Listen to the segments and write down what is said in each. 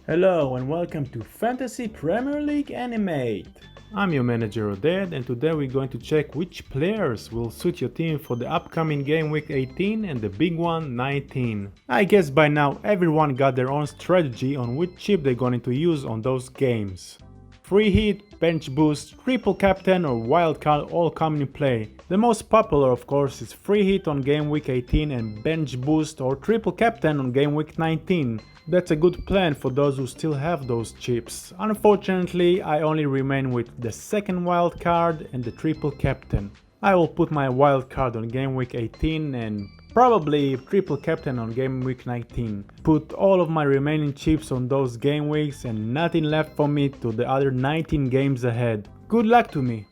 Hello and welcome to Fantasy Premier League Animate. I'm your manager Oded, and today we're going to check which players will suit your team for the upcoming game week 18 and the big one 19. I guess by now everyone got their own strategy on which chip they're going to use on those games. Free hit, bench boost, triple captain or wildcard all come in play. The most popular of course is free hit on game week 18 and bench boost or triple captain on game week 19. That's a good plan for those who still have those chips. Unfortunately, I only remain with the second wild card and the triple captain. I will put my wild card on game week 18 and probably triple captain on game week 19. Put all of my remaining chips on those game weeks and nothing left for me to the other 19 games ahead. Good luck to me!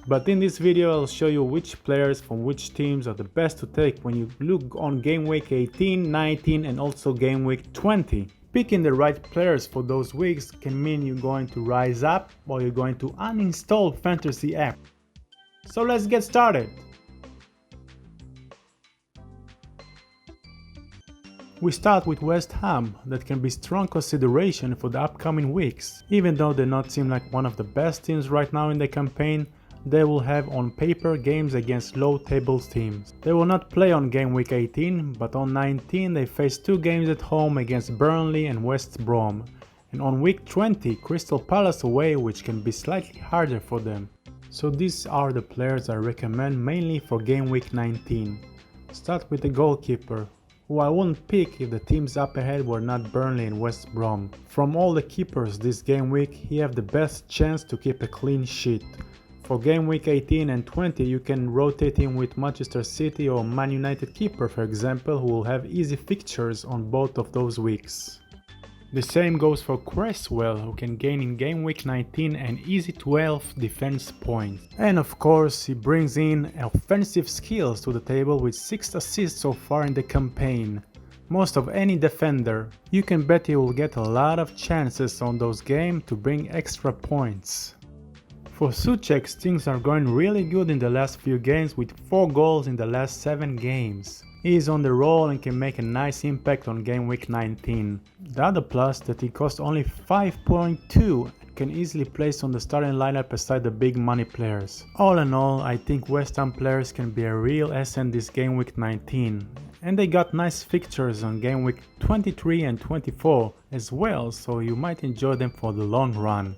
But in this video I'll show you which players from which teams are the best to take when you look on game week 18, 19 and also game week 20. Picking the right players for those weeks can mean you're going to rise up or you're going to uninstall fantasy app. So let's get started! We start with West Ham, that can be strong consideration for the upcoming weeks. Even though they not seem like one of the best teams right now in the campaign, they will have on paper games against low table teams. They will not play on game week 18, but on 19 they face two games at home against Burnley and West Brom. And on week 20 Crystal Palace away, which can be slightly harder for them. So these are the players I recommend mainly for game week 19. Start with the goalkeeper, who I wouldn't pick if the teams up ahead were not Burnley and West Brom. From all the keepers this game week, he have the best chance to keep a clean sheet. For game week 18 and 20 you can rotate him with Manchester City or Man United keeper for example, who will have easy fixtures on both of those weeks. The same goes for Cresswell, who can gain in game week 19 an easy 12 defense points. And of course he brings in offensive skills to the table with 6 assists so far in the campaign. Most of any defender. You can bet he will get a lot of chances on those games to bring extra points. For Souček, things are going really good in the last few games with 4 goals in the last 7 games. He is on the roll and can make a nice impact on game week 19. The other plus that he costs only 5.2 and can easily place on the starting lineup beside the big money players. All in all, I think West Ham players can be a real asset this game week 19. And they got nice fixtures on game week 23 and 24 as well, so you might enjoy them for the long run.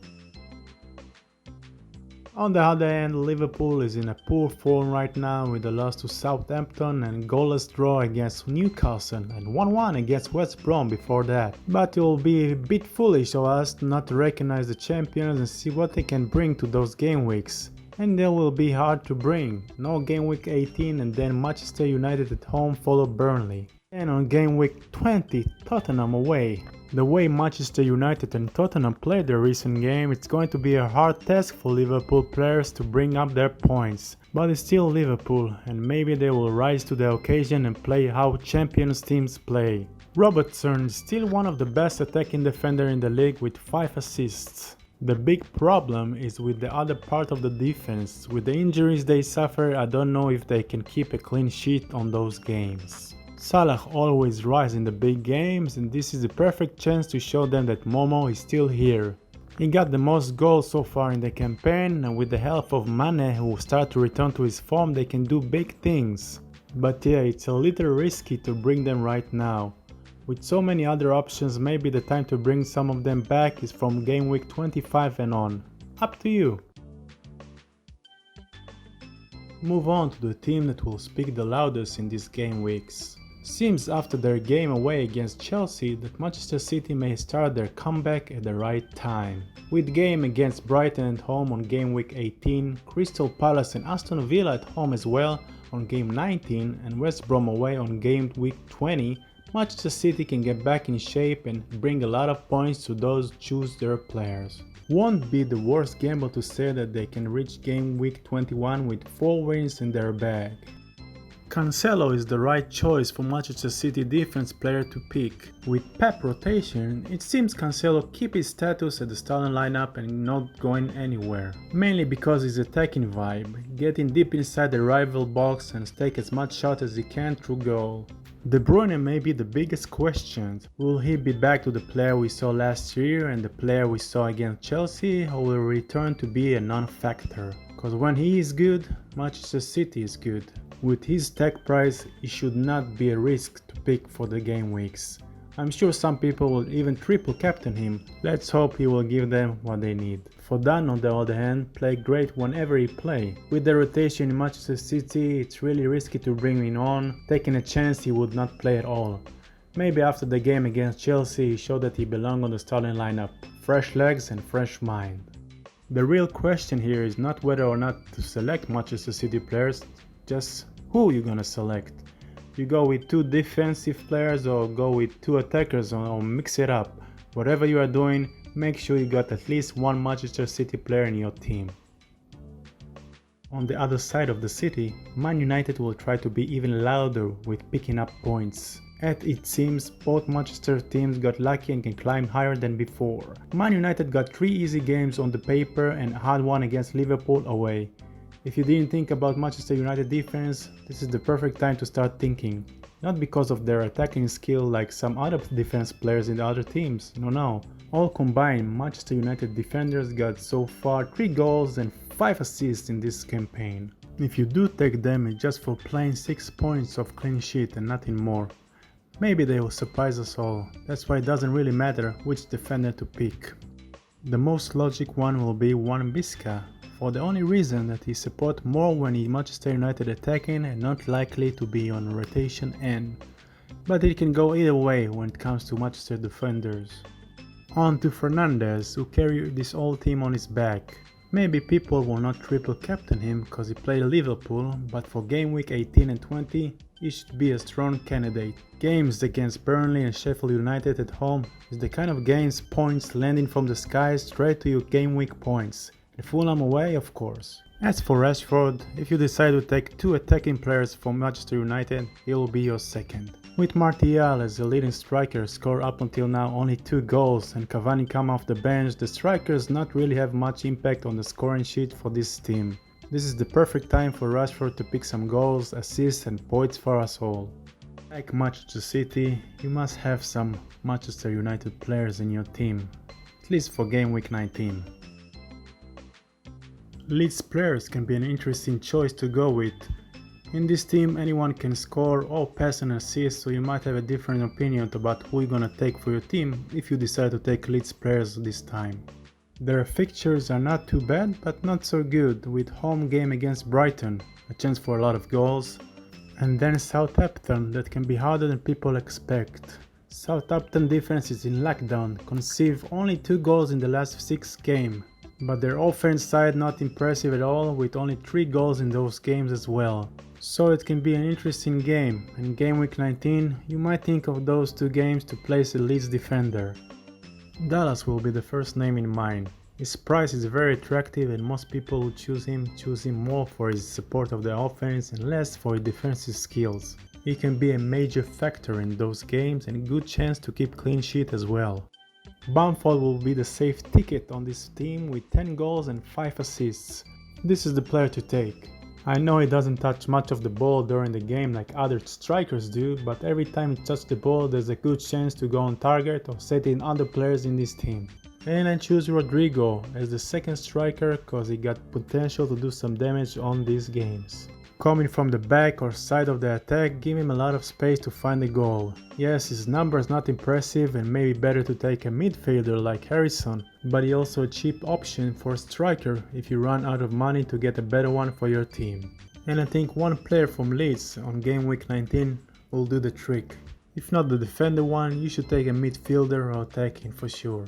On the other hand, Liverpool is in a poor form right now with a loss to Southampton and goalless draw against Newcastle and 1-1 against West Brom before that. But it will be a bit foolish of us not to recognize the champions and see what they can bring to those game weeks. And they will be hard to bring. No game week 18 and then Manchester United at home follow Burnley. And on game week 20, Tottenham away. The way Manchester United and Tottenham played their recent game, it's going to be a hard task for Liverpool players to bring up their points. But it's still Liverpool, and maybe they will rise to the occasion and play how Champions teams play. Robertson is still one of the best attacking defenders in the league with 5 assists. The big problem is with the other part of the defense. With the injuries they suffer, I don't know if they can keep a clean sheet on those games. Salah always rises in the big games, and this is the perfect chance to show them that Momo is still here. He got the most goals so far in the campaign, and with the help of Mane, who will start to return to his form, they can do big things. But yeah, it's a little risky to bring them right now. With so many other options, maybe the time to bring some of them back is from game week 25 and on. Up to you! Move on to the team that will speak the loudest in these game weeks. Seems after their game away against Chelsea that Manchester City may start their comeback at the right time. With game against Brighton at home on game week 18, Crystal Palace and Aston Villa at home as well on game 19 and West Brom away on game week 20, Manchester City can get back in shape and bring a lot of points to those choose their players. Won't be the worst gamble to say that they can reach game week 21 with 4 wins in their bag. Cancelo is the right choice for Manchester City defense player to pick. With Pep rotation, it seems Cancelo keep his status at the starting lineup and not going anywhere. Mainly because his attacking vibe, getting deep inside the rival box and take as much shot as he can through goal. De Bruyne may be the biggest question. Will he be back to the player we saw last year and the player we saw against Chelsea, or will he return to be a non-factor? Because when he is good, Manchester City is good. With his tag price, it should not be a risk to pick for the game weeks. I'm sure some people will even triple captain him. Let's hope he will give them what they need. Foden, on the other hand, played great whenever he plays. With the rotation in Manchester City, it's really risky to bring him on, taking a chance he would not play at all. Maybe after the game against Chelsea, he showed that he belonged on the starting lineup. Fresh legs and fresh mind. The real question here is not whether or not to select Manchester City players, just who you're gonna select. You go with 2 defensive players or go with 2 attackers or mix it up. Whatever you are doing, make sure you got at least 1 Manchester City player in your team. On the other side of the city, Man United will try to be even louder with picking up points. As it seems, both Manchester teams got lucky and can climb higher than before. Man United got 3 easy games on the paper and had one against Liverpool away. If you didn't think about Manchester United defense, this is the perfect time to start thinking. Not because of their attacking skill like some other defense players in the other teams, no. All combined, Manchester United defenders got so far 3 goals and 5 assists in this campaign. If you do take them, it's just for playing 6 points of clean sheet and nothing more. Maybe they will surprise us all, that's why it doesn't really matter which defender to pick. The most logic one will be Wan-Bissaka, for the only reason that he supports more when he Manchester United attacking and not likely to be on rotation end. But it can go either way when it comes to Manchester defenders. On to Fernandes, who carried this whole team on his back. Maybe people will not triple captain him because he played Liverpool, but for game week 18 and 20, he should be a strong candidate. Games against Burnley and Sheffield United at home is the kind of games points landing from the sky straight to your game week points. And Fulham away, of course. As for Rashford, if you decide to take 2 attacking players from Manchester United, he will be your second. With Martial as the leading striker, scored up until now only 2 goals, and Cavani come off the bench, the strikers not really have much impact on the scoring sheet for this team. This is the perfect time for Rashford to pick some goals, assists and points for us all. Like Manchester City, you must have some Manchester United players in your team, at least for game week 19. Leeds players can be an interesting choice to go with. In this team, anyone can score or pass and assist, so you might have a different opinion about who you're gonna take for your team if you decide to take Leeds players this time. Their fixtures are not too bad, but not so good, with home game against Brighton, a chance for a lot of goals, and then Southampton that can be harder than people expect. Southampton defense is in lockdown, conceded only 2 goals in the last 6 games. But their offense side not impressive at all, with only 3 goals in those games as well. So it can be an interesting game, and game week 19 you might think of those 2 games to place a Leeds defender. Dallas will be the first name in mind. His price is very attractive and most people who choose him more for his support of the offense and less for his defensive skills. He can be a major factor in those games and a good chance to keep clean sheet as well. Bamford will be the safe ticket on this team with 10 goals and 5 assists. This is the player to take. I know he doesn't touch much of the ball during the game like other strikers do, but every time he touches the ball there's a good chance to go on target or set in other players in this team. And I choose Rodrigo as the second striker cause he got potential to do some damage on these games. Coming from the back or side of the attack, give him a lot of space to find the goal. Yes, his number is not impressive and maybe better to take a midfielder like Harrison, but he also a cheap option for a striker if you run out of money to get a better one for your team. And I think one player from Leeds on game week 19 will do the trick. If not the defender one, you should take a midfielder or attacking for sure.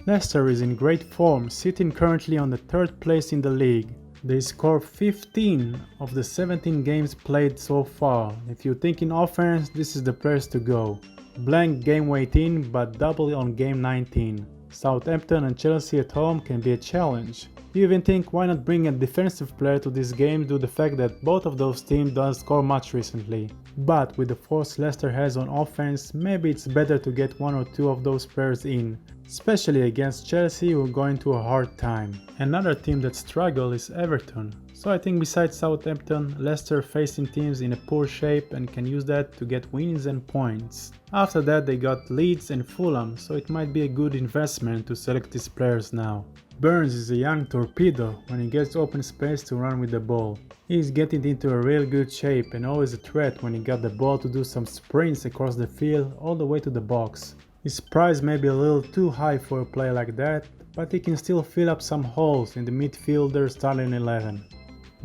Leicester is in great form, sitting currently on the 3rd place in the league. They scored 15 of the 17 games played so far. If you're thinking offense, this is the place to go. Blank game 18 but double on game 19. Southampton and Chelsea at home can be a challenge. You even think why not bring a defensive player to this game due to the fact that both of those teams don't score much recently. But with the force Leicester has on offense, maybe it's better to get one or two of those players in, especially against Chelsea who are going through a hard time. Another team that struggle is Everton. So I think besides Southampton, Leicester facing teams in a poor shape and can use that to get wins and points. After that they got Leeds and Fulham, so it might be a good investment to select these players now. Burns is a young torpedo when he gets open space to run with the ball. He is getting into a real good shape and always a threat when he got the ball to do some sprints across the field all the way to the box. His price may be a little too high for a player like that, but he can still fill up some holes in the midfielder starting 11.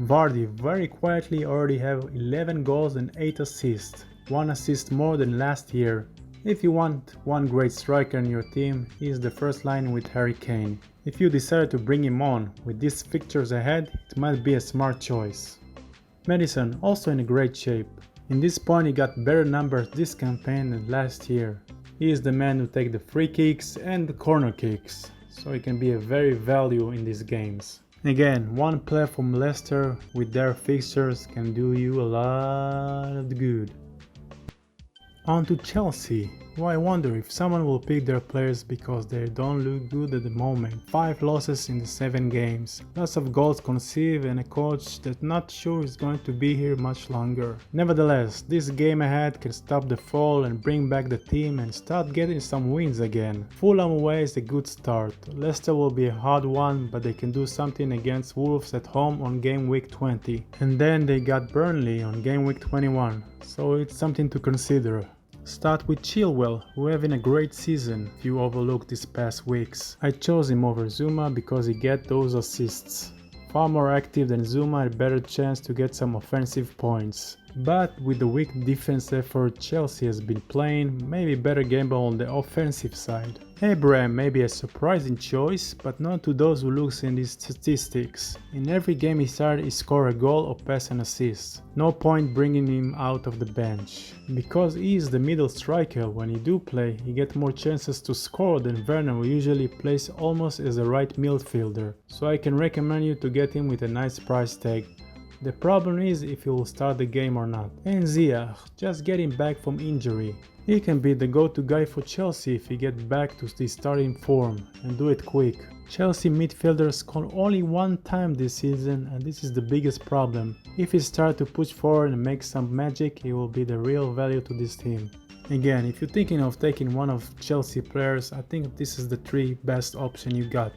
Vardy very quietly already have 11 goals and 8 assists, 1 assist more than last year. If you want one great striker in your team, he is the first line with Harry Kane. If you decide to bring him on with these fixtures ahead, it might be a smart choice. Maddison also in a great shape. In this point he got better numbers this campaign than last year. He is the man who takes the free kicks and the corner kicks, so he can be a very value in these games. Again, one player from Leicester with their fixtures can do you a lot of good. On to Chelsea. Well, I wonder if someone will pick their players because they don't look good at the moment. 5 losses in the 7 games, lots of goals conceded and a coach that's not sure is going to be here much longer. Nevertheless, this game ahead can stop the fall and bring back the team and start getting some wins again. Fulham away is a good start. Leicester will be a hard one, but they can do something against Wolves at home on game week 20. And then they got Burnley on game week 21, so it's something to consider. Start with Chilwell, who having a great season if you overlook these past weeks. I chose him over Zuma because he get those assists. Far more active than Zuma and a better chance to get some offensive points. But with the weak defense effort Chelsea has been playing, maybe better gamble on the offensive side. Abraham may be a surprising choice, but not to those who looks in his statistics. In every game he started he scored a goal or pass and assist. No point bringing him out of the bench. Because he is the middle striker, when he do play, he get more chances to score than Werner, who usually plays almost as a right midfielder. So I can recommend you to get him with a nice price tag. The problem is if he will start the game or not. And Ziyech, just getting back from injury. He can be the go-to guy for Chelsea if he gets back to the starting form, and do it quick. Chelsea midfielders scored only 1 time this season, and this is the biggest problem. If he starts to push forward and make some magic, he will be the real value to this team. Again, if you're thinking of taking one of Chelsea players, I think this is the 3 best option you got.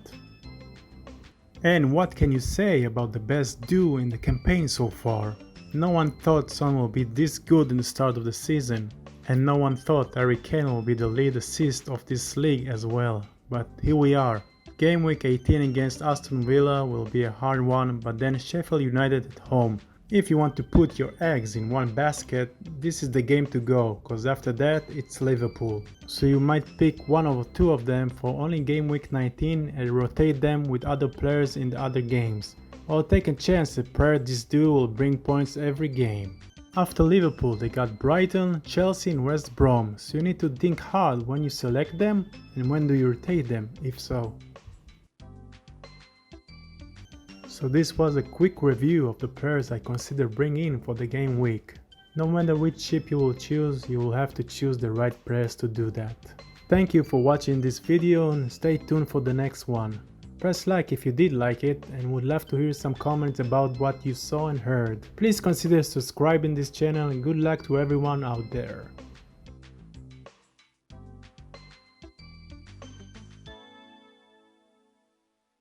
And what can you say about the best duo in the campaign so far? No one thought Son will be this good in the start of the season, and no one thought Harry Kane will be the lead assist of this league as well, but here we are. Game week 18 against Aston Villa will be a hard one, but then Sheffield United at home. If you want to put your eggs in one basket, this is the game to go, cause after that it's Liverpool. So you might pick one or two of them for only game week 19 and rotate them with other players in the other games. Or take a chance that this duo will bring points every game. After Liverpool they got Brighton, Chelsea and West Brom, so you need to think hard when you select them and when do you rotate them, if so. So this was a quick review of the players I consider bringing in for the game week. No matter which chip you will choose, you will have to choose the right players to do that. Thank you for watching this video and stay tuned for the next one. Press like if you did like it and would love to hear some comments about what you saw and heard. Please consider subscribing this channel and good luck to everyone out there.